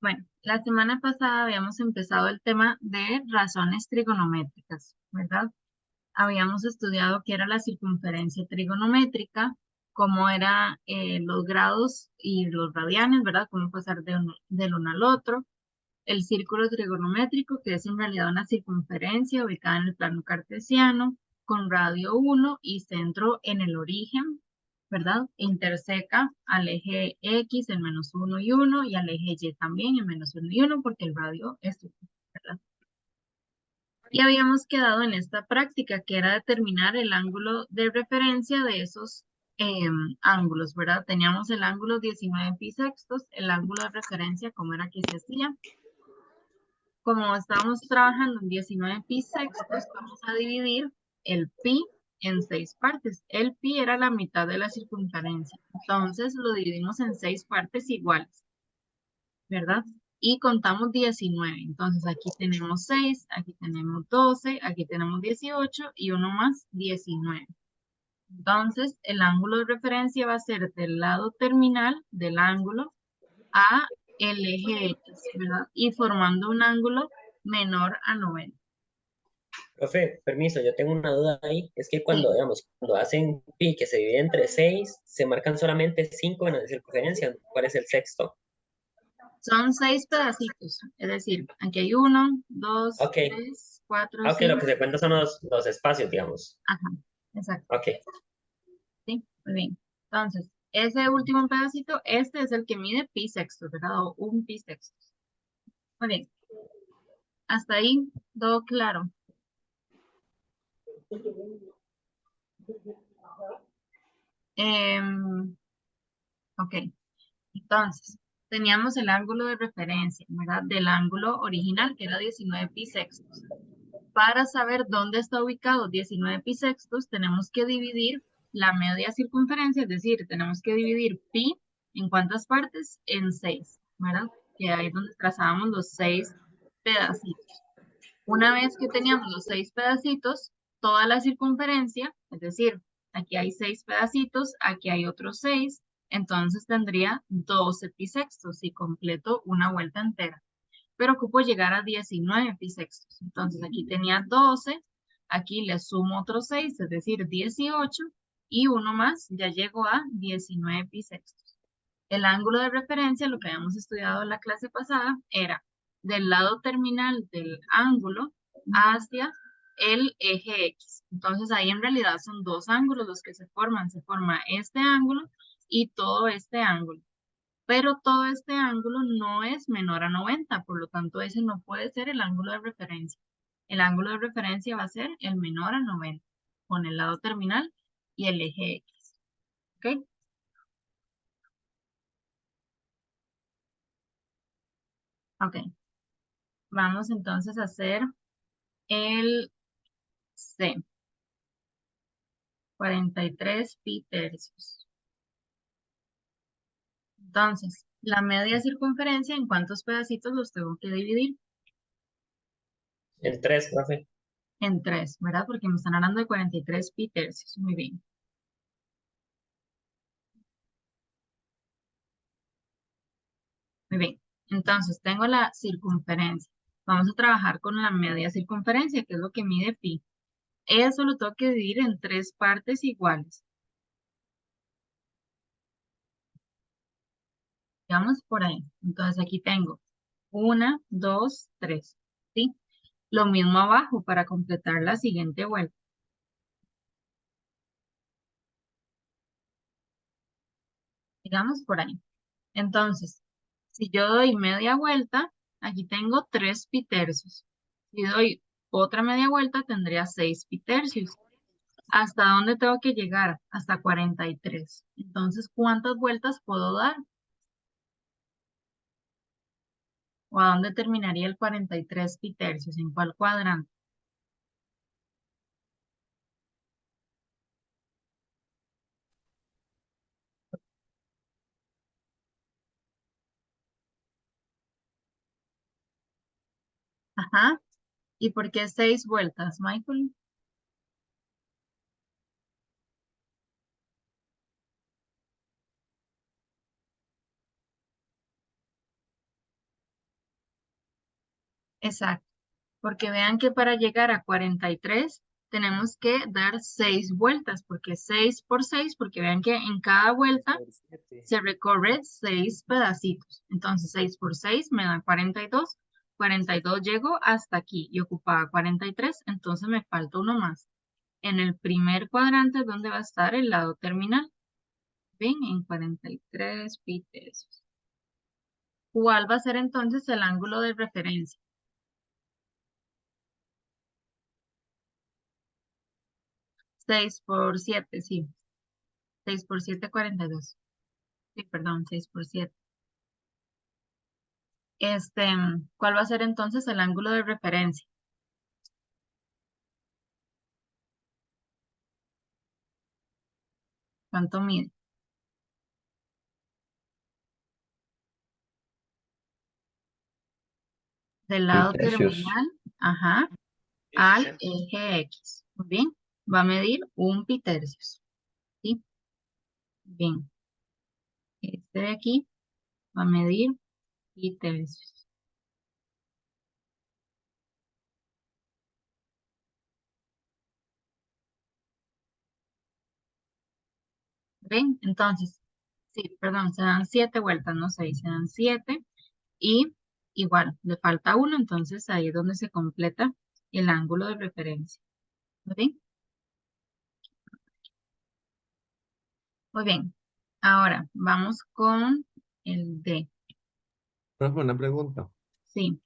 Bueno, la semana pasada habíamos empezado el tema de razones trigonométricas, ¿verdad? Habíamos estudiado qué era la circunferencia trigonométrica, cómo eran los grados y los radianes, ¿verdad? Cómo pasar del uno al otro. El círculo trigonométrico, que es en realidad una circunferencia ubicada en el plano cartesiano, con radio 1 y centro en el origen, ¿verdad? Interseca al eje X en -1 y 1 y al eje Y también en -1 y 1 porque el radio es 1, ¿verdad? Y habíamos quedado en esta práctica que era determinar el ángulo de referencia de esos ángulos, ¿verdad? Teníamos el ángulo 19 pi sextos, el ángulo de referencia, ¿cómo era que se hacía? Como estábamos trabajando en 19 pi sextos, vamos a dividir el pi en 6 partes. El pi era la mitad de la circunferencia. Entonces lo dividimos en 6 partes iguales, ¿verdad? Y contamos 19. Entonces aquí tenemos 6, aquí tenemos 12, aquí tenemos 18 y uno más, 19. Entonces el ángulo de referencia va a ser del lado terminal del ángulo a el eje X, ¿verdad? Y formando un ángulo menor a 90. Profe, permiso, yo tengo una duda ahí. Es que Sí, cuando, digamos, cuando hacen pi que se divide entre 6, se marcan solamente 5 en la circunferencia. ¿Cuál es el sexto? son 6 pedacitos, es decir, aquí hay uno, dos, Ok, tres, cuatro, ok, lo que cinco. se cuenta son los espacios, digamos. Ajá, exacto, Ok, sí, muy bien. Entonces, ese último pedacito, este es el que mide pi sextos, ¿verdad? O un pi sextos. Muy bien, hasta ahí todo claro. Em, ok, entonces, teníamos el ángulo de referencia, ¿verdad? Del ángulo original, que era 19 pi sextos. Para saber dónde está ubicado 19 pi sextos, tenemos que dividir la media circunferencia, es decir, tenemos que dividir pi en cuántas partes, en 6, ¿verdad? Que ahí es donde trazábamos los 6 pedacitos. Una vez que teníamos los 6 pedacitos, toda la circunferencia, es decir, aquí hay 6 pedacitos, aquí hay otros 6, entonces tendría 12 pi sextos y completo una vuelta entera, pero ocupo llegar a 19 pi sextos. Entonces aquí tenía 12, aquí le sumo otros 6, es decir, 18, y uno más, ya llegó a 19 pi sextos. El ángulo de referencia, lo que habíamos estudiado en la clase pasada, era del lado terminal del ángulo hacia el eje X. Entonces ahí en realidad son dos ángulos los que se forman. Se forma este ángulo y todo este ángulo, pero todo este ángulo no es menor a 90, por lo tanto ese no puede ser el ángulo de referencia. El ángulo de referencia va a ser el menor a 90, con el lado terminal y el eje X. ¿Ok? Ok. Vamos entonces a hacer el C, 43 pi tercios. Entonces, la media circunferencia, ¿en cuántos pedacitos los tengo que dividir? en 3, profe. En 3, ¿verdad? Porque me están hablando de 43 pi tercios. Muy bien. Muy bien. Entonces, tengo la circunferencia. Vamos a trabajar con la media circunferencia, que es lo que mide pi. Eso lo tengo que dividir en 3 partes iguales. Digamos por ahí. Entonces, aquí tengo 1, 2, 3. ¿Sí? Lo mismo abajo para completar la siguiente vuelta. Digamos por ahí. Entonces, si yo doy media vuelta, aquí tengo 3 pi tercios. Si doy otra media vuelta, tendría 6 pi tercios. ¿Hasta dónde tengo que llegar? Hasta 43. Entonces, ¿cuántas vueltas puedo dar? ¿O a dónde terminaría el 43 pi tercios? ¿En cuál cuadrante? Ajá. ¿Y por qué 6 vueltas, Michael? Exacto. Porque vean que para llegar a 43 tenemos que dar 6 vueltas, porque 6 por 6, porque vean que en cada 6 vuelta por 7. se recorre 6 pedacitos. Entonces 6 por 6 me da 42. 42 llego hasta aquí y ocupaba 43, entonces me falta uno más. En el primer cuadrante, ¿dónde va a estar el lado terminal? Ven, en 43 pi tercios. ¿Cuál va a ser entonces el ángulo de referencia? 6 por 7, sí. 6 por 7, 42. Sí, perdón, 6 por 7. ¿Cuál va a ser entonces el ángulo de referencia? ¿Cuánto mide? Del Pi lado tercios. terminal, ajá, al eje X. Muy bien, va a medir un pi tercios. ¿Sí? Bien, este de aquí va a medir pi tercios. ¿Ven? Entonces, sí, perdón, se dan 7 vueltas, no 6, se dan 7 y igual, le falta uno, entonces ahí es donde se completa el ángulo de referencia. ¿Muy bien? Muy bien. Ahora vamos con el D. Profe, una pregunta. Sí,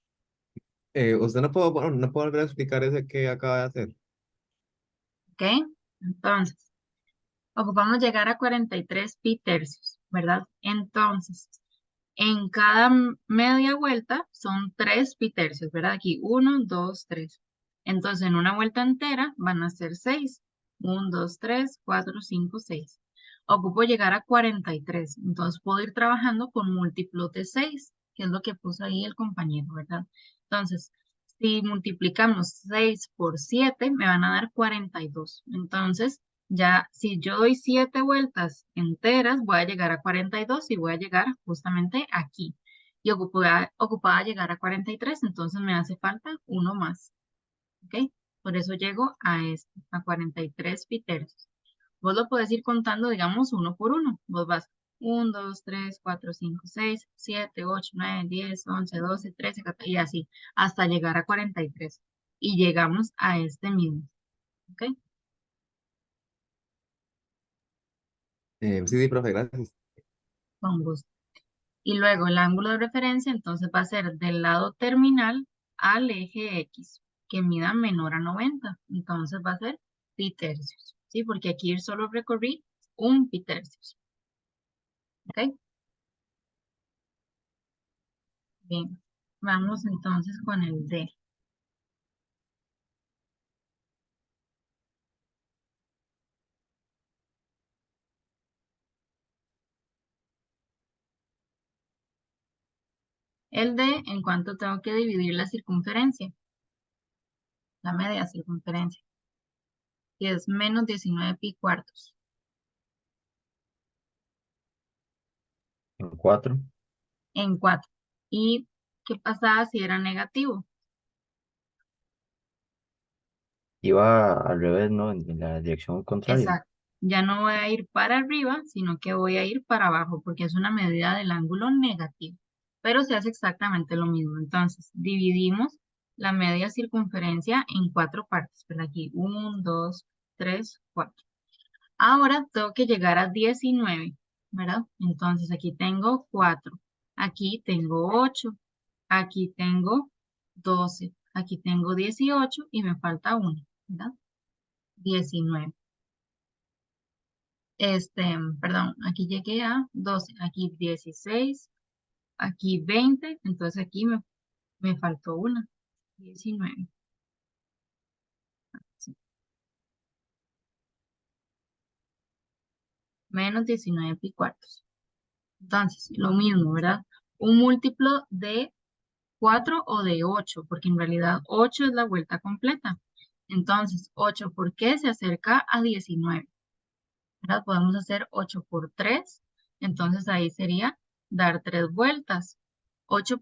¿Usted no puede, bueno, no puede volver a explicar ese que acaba de hacer? ¿ok? Entonces, ocupamos llegar a 43 pi tercios, ¿verdad? Entonces, en cada media vuelta son 3 pi tercios, ¿verdad? Aquí 1, 2, 3. Entonces, en una vuelta entera van a ser 6. 1, 2, 3, 4, 5, 6. Ocupo llegar a 43. Entonces, puedo ir trabajando con múltiplos de 6, que es lo que puso ahí el compañero, ¿verdad? Entonces, si multiplicamos 6 por 7, me van a dar 42. Entonces, ya, si yo doy 7 vueltas enteras, voy a llegar a 42 y voy a llegar justamente aquí. Y ocupada llegar a 43, entonces me hace falta uno más. ¿Ok? Por eso llego a este, a 43 pitercios. Vos lo podés ir contando, digamos, uno por uno. Vos vas 1, 2, 3, 4, 5, 6, 7, 8, 9, 10, 11, 12, 13, 14, y así, hasta llegar a 43. Y llegamos a este mismo. ¿Ok? Sí, sí, profe, gracias. Con gusto. Y luego el ángulo de referencia entonces va a ser del lado terminal al eje X, que mida menor a 90. Entonces va a ser pi tercios, ¿sí? Porque aquí solo recorrí un pi tercios, ¿ok? Bien, vamos entonces con el D. El D, ¿en cuánto tengo que dividir la circunferencia? La media circunferencia, que es menos 19 pi cuartos, En 4. en 4. ¿Y qué pasaba si era negativo? Iba al revés, ¿no? En la dirección contraria. Exacto. Ya no voy a ir para arriba, sino que voy a ir para abajo, porque es una medida del ángulo negativo. Pero se hace exactamente lo mismo. Entonces, dividimos la media circunferencia en 4 partes. Pero aquí, 1, 2, 3, 4. Ahora tengo que llegar a 19, ¿verdad? Entonces, aquí tengo 4. Aquí tengo 8. Aquí tengo 12. Aquí tengo 18 y me falta 1, ¿verdad? 19. Perdón, aquí llegué a 12, aquí 16, aquí 20, entonces aquí me faltó una, 19, sí, menos 19 pi cuartos. Entonces, lo mismo, ¿verdad? Un múltiplo de 4 o de 8, porque en realidad 8 es la vuelta completa. Entonces, 8 ¿por qué se acerca a 19? ¿Verdad? Podemos hacer 8 por 3, entonces ahí sería dar 3 vueltas. 8